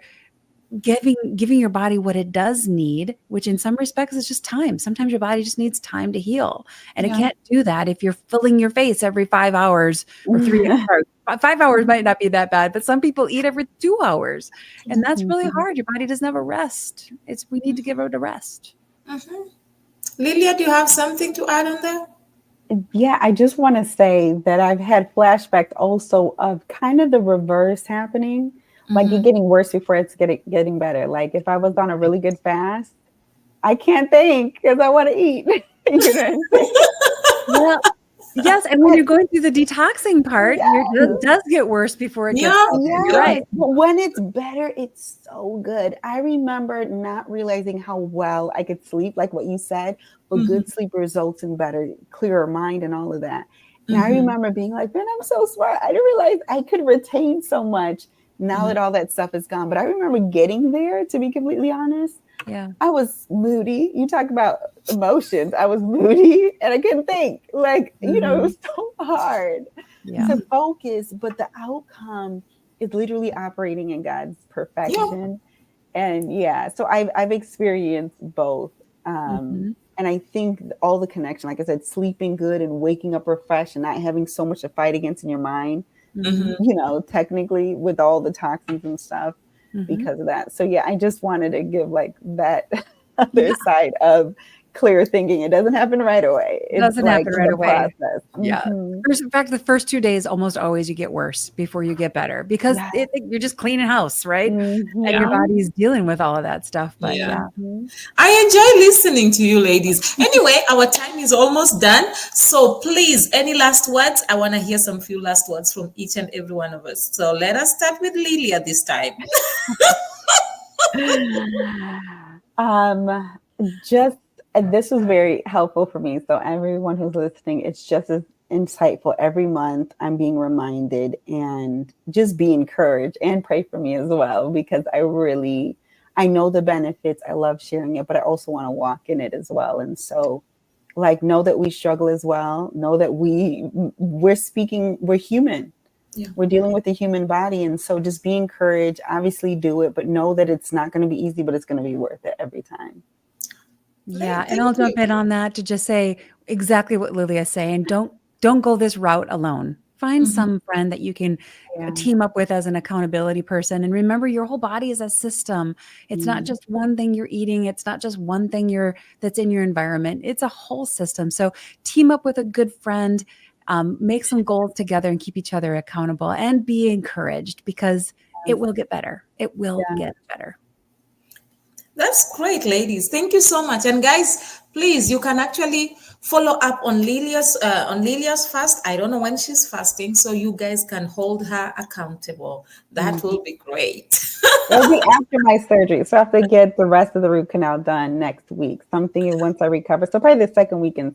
giving your body what it does need, which in some respects is just time. Sometimes your body just needs time to heal. And it can't do that if you're filling your face every 5 hours or 3 hours. 5 hours might not be that bad, but some people eat every 2 hours. And that's really hard. Your body doesn't have a rest. We need to give it a rest. Lilia, do you have something to add on that? Yeah, I just want to say that I've had flashbacks also of kind of the reverse happening. Like it getting worse before it's getting better. Like if I was on a really good fast, I can't think because I want to eat. You know what I'm saying? Well, yes, and when you're going through the detoxing part, it does get worse before it gets better. Yeah. Right. But when it's better, it's so good. I remember not realizing how well I could sleep, like what you said, but good sleep results in better, clearer mind and all of that. And I remember being like, man, I'm so smart. I didn't realize I could retain so much now that all that stuff is gone. But I remember getting there, to be completely honest. Yeah. I was moody. You talk about emotions. I was moody and I couldn't think. Like, you know, it was so hard to focus, but the outcome is literally operating in God's perfection. And so I've experienced both. And I think all the connection, like I said, sleeping good and waking up refreshed and not having so much to fight against in your mind, you know, technically with all the toxins and stuff because of that. So yeah, I just wanted to give like that other side of clear thinking. It doesn't happen right away. It doesn't happen right away. Process. Yeah. In fact, the first 2 days almost always you get worse before you get better because you're just cleaning house, right? And your body's dealing with all of that stuff. But I enjoy listening to you ladies. Anyway, our time is almost done. So please, any last words? I want to hear some few last words from each and every one of us. So let us start with Lilia this time. This was very helpful for me. So everyone who's listening, it's just as insightful. Every month I'm being reminded and just be encouraged and pray for me as well, because I know the benefits. I love sharing it, but I also want to walk in it as well. And so like, know that we struggle as well. Know that we're human. Yeah. We're dealing with the human body. And so just be encouraged, obviously do it, but know that it's not going to be easy, but it's going to be worth it every time. Yeah. And I'll jump in on that to just say exactly what Lilia's saying. Don't go this route alone. Find some friend that you can team up with as an accountability person. And remember, your whole body is a system. It's not just one thing you're eating. It's not just one thing that's in your environment. It's a whole system. So team up with a good friend, make some goals together and keep each other accountable and be encouraged because it will get better. It will get better. That's great, ladies. Thank you so much. And guys, please, you can actually follow up on Lilia's fast. I don't know when she's fasting, so you guys can hold her accountable. That will be great. It'll be after my surgery, so I have to get the rest of the root canal done next week. Something once I recover. So probably the second week in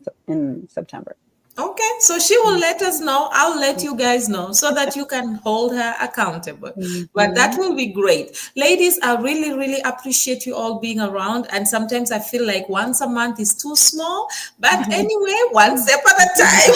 September. Okay, so she will let us know. I'll let you guys know so that you can hold her accountable. But that will be great. Ladies, I really, really appreciate you all being around. And sometimes I feel like once a month is too small. But anyway, one step at a time.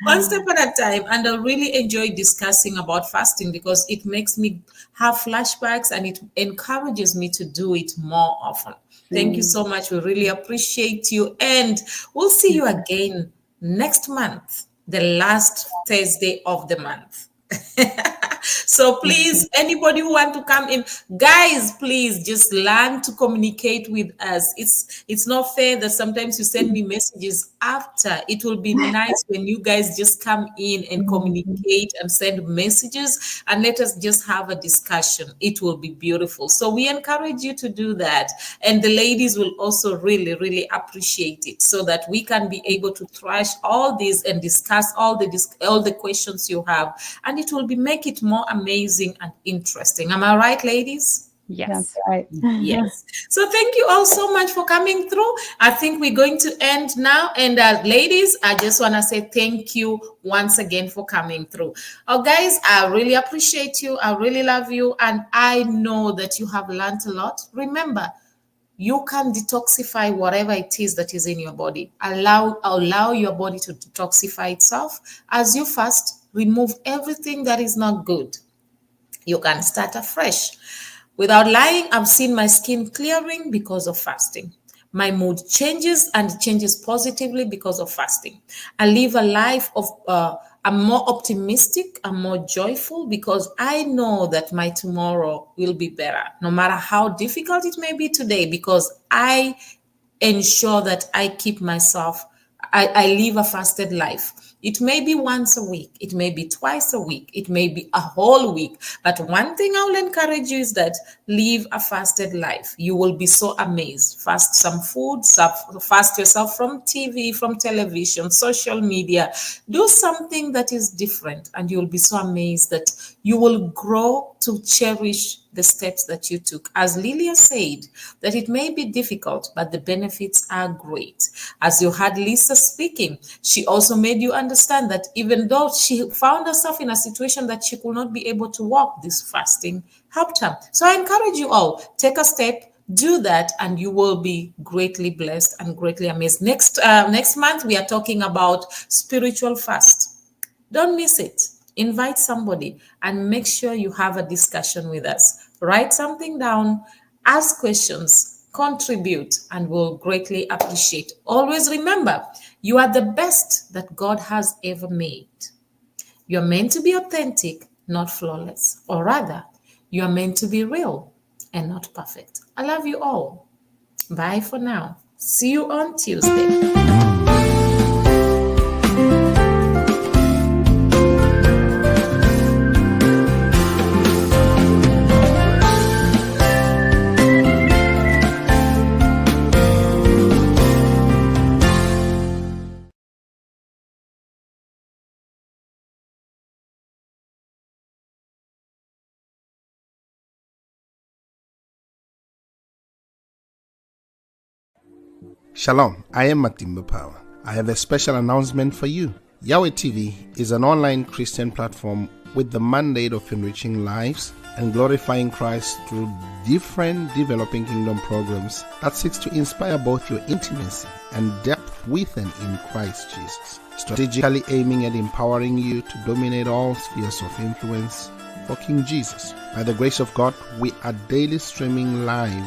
One step at a time. And I really enjoy discussing about fasting because it makes me have flashbacks and it encourages me to do it more often. Thank you so much. We really appreciate you. And we'll see you again next month, the last Thursday of the month. So please, anybody who want to come in, guys, please just learn to communicate with us. It's not fair that sometimes you send me messages after. It will be nice when you guys just come in and communicate and send messages and let us just have a discussion. It will be beautiful. So we encourage you to do that. And the ladies will also really, really appreciate it, so that we can be able to thrash all this and discuss all the questions you have, and it will make it more amazing and interesting. Am I right, ladies? Yes. That's right. Yes. So thank you all so much for coming through. I think we're going to end now. And ladies, I just want to say thank you once again for coming through. Oh, guys, I really appreciate you. I really love you. And I know that you have learned a lot. Remember, you can detoxify whatever it is that is in your body. Allow your body to detoxify itself. As you fast, remove everything that is not good. You can start afresh. Without lying, I've seen my skin clearing because of fasting. My mood changes, and it changes positively because of fasting. I live a life of, I'm more optimistic, I'm more joyful, because I know that my tomorrow will be better, no matter how difficult it may be today, because I ensure that I keep myself, I live a fasted life. It may be once a week, it may be twice a week, it may be a whole week. But one thing I will encourage you is that live a fasted life. You will be so amazed. Fast some food, fast yourself from TV, from television, social media. Do something that is different, and you'll be so amazed that you will grow to cherish the steps that you took. As Lillia said, that it may be difficult, but the benefits are great. As you heard Lisa speaking, she also made you understand that even though she found herself in a situation that she could not be able to walk, this fasting helped her. So I encourage you all, take a step, do that, and you will be greatly blessed and greatly amazed. Next month, we are talking about spiritual fast. Don't miss it. Invite somebody and make sure you have a discussion with us. Write something down, ask questions, contribute, and we'll greatly appreciate. Always remember, you are the best that God has ever made. You're meant to be authentic, not flawless. Or rather, you are meant to be real and not perfect. I love you all. Bye for now. See you on Tuesday. Shalom, I am Matimba Power. I have a special announcement for you. Yahweh TV is an online Christian platform with the mandate of enriching lives and glorifying Christ through different developing kingdom programs that seeks to inspire both your intimacy and depth with and in Christ Jesus, strategically aiming at empowering you to dominate all spheres of influence for King Jesus. By the grace of God, we are daily streaming live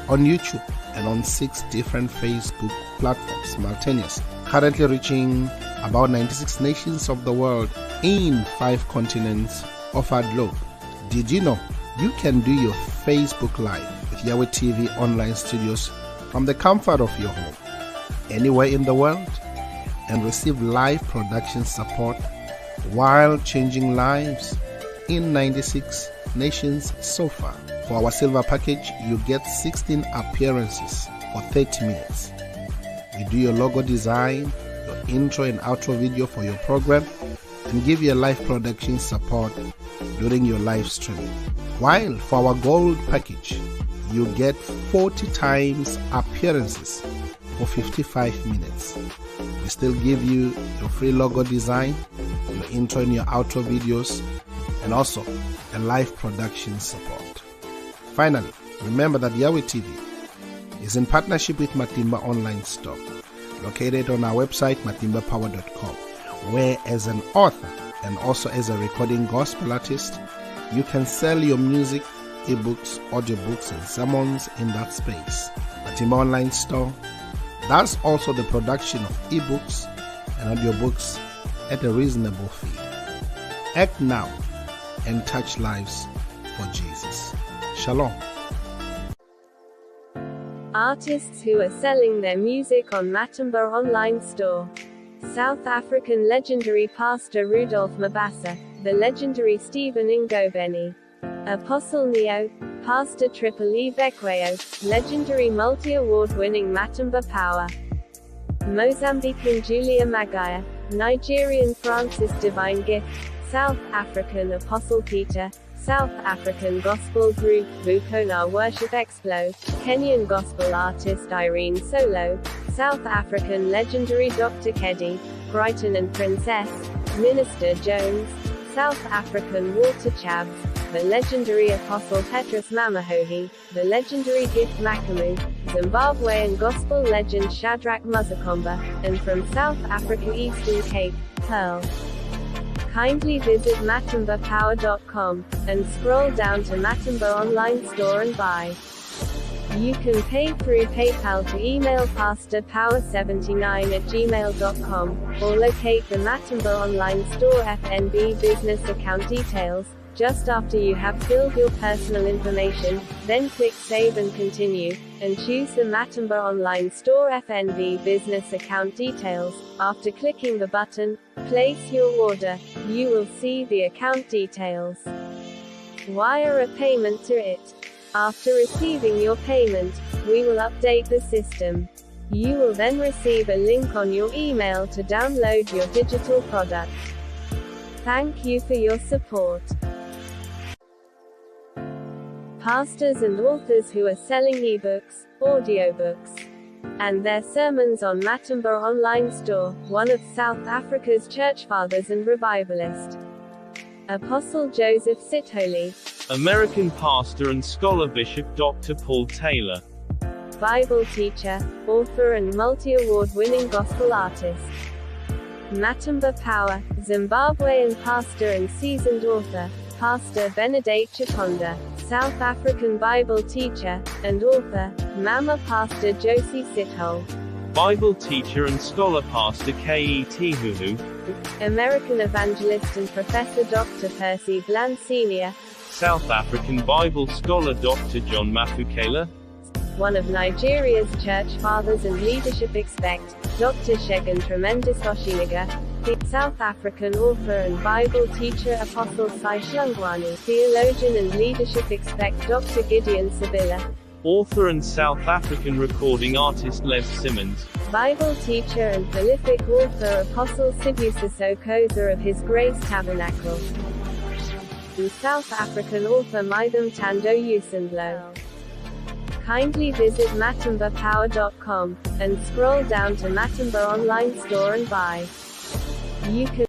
on YouTube and on 6 different Facebook platforms simultaneously, currently reaching about 96 nations of the world in 5 continents of our globe. Did you know you can do your Facebook Live with Yahweh TV online studios from the comfort of your home, anywhere in the world, and receive live production support while changing lives in 96 nations so far? For our silver package, you get 16 appearances for 30 minutes. We do your logo design, your intro and outro video for your program, and give you live production support during your live streaming. While for our gold package, you get 40 times appearances for 55 minutes. We still give you your free logo design, your intro and your outro videos, and also a live production support. Finally, remember that Yahweh TV is in partnership with Matimba Online Store, located on our website, matimbapower.com, where as an author and also as a recording gospel artist, you can sell your music, ebooks, audiobooks, and sermons in that space. Matimba Online Store does also the production of ebooks and audiobooks at a reasonable fee. Act now and touch lives for Jesus. Shalom. Artists who are selling their music on Matimba Online Store. South African legendary pastor Rudolph Mabasa, the legendary Stephen Ngobeni, Apostle Neo, Pastor Triple E Bekweyo, legendary multi-award-winning Matimba Power, Mozambican Julia Magaya, Nigerian Francis Divine Gift, South African Apostle Peter, South African Gospel Group Vukona Worship Explo, Kenyan Gospel Artist Irene Solo, South African legendary Dr. Keddy, Brighton and Princess, Minister Jones, South African Walter Chabs, the legendary Apostle Petrus Mamahohi, the legendary Gift Makamu, Zimbabwean Gospel legend Shadrach Muzakomba, and from South Africa Eastern Cape, Pearl. Kindly visit matimbapower.com, and scroll down to Matimba Online Store and buy. You can pay through PayPal to email pastorpower79@gmail.com, or locate the Matimba Online Store FNB business account details, just after you have filled your personal information, then click Save and Continue, and choose the Matimba Online Store FNB business account details. After clicking the button, Place Your Order, you will see the account details. Wire a payment to it. After receiving your payment, we will update the system. You will then receive a link on your email to download your digital product. Thank you for your support. Pastors and authors who are selling ebooks, audiobooks, and their sermons on Matimba Online Store, one of South Africa's church fathers and revivalist, Apostle Joseph Sitholy, American pastor and scholar Bishop Dr. Paul Taylor, Bible teacher, author and multi-award-winning gospel artist, Matimba Power, Zimbabwean pastor and seasoned author, Pastor Benedict Chikonda, South African Bible teacher, and author, Mama Pastor Josie Sithole, Bible teacher and scholar Pastor K.E.T. Huhu, American evangelist and professor Dr. Percy Bland Sr., South African Bible scholar Dr. John Mafukela, one of Nigeria's church fathers and leadership expect, Dr. Shegun Tremendous Oshiniga, the South African author and Bible teacher Apostle Sai Shlungwani, theologian and leadership expect Dr. Gideon Sabila, author and South African recording artist Les Simmons, Bible teacher and prolific author Apostle Sibusiso Koza of His Grace Tabernacle, and South African author Mitham Tando Usendlo. Kindly visit matimbapower.com, and scroll down to Matimba Online Store and buy. You can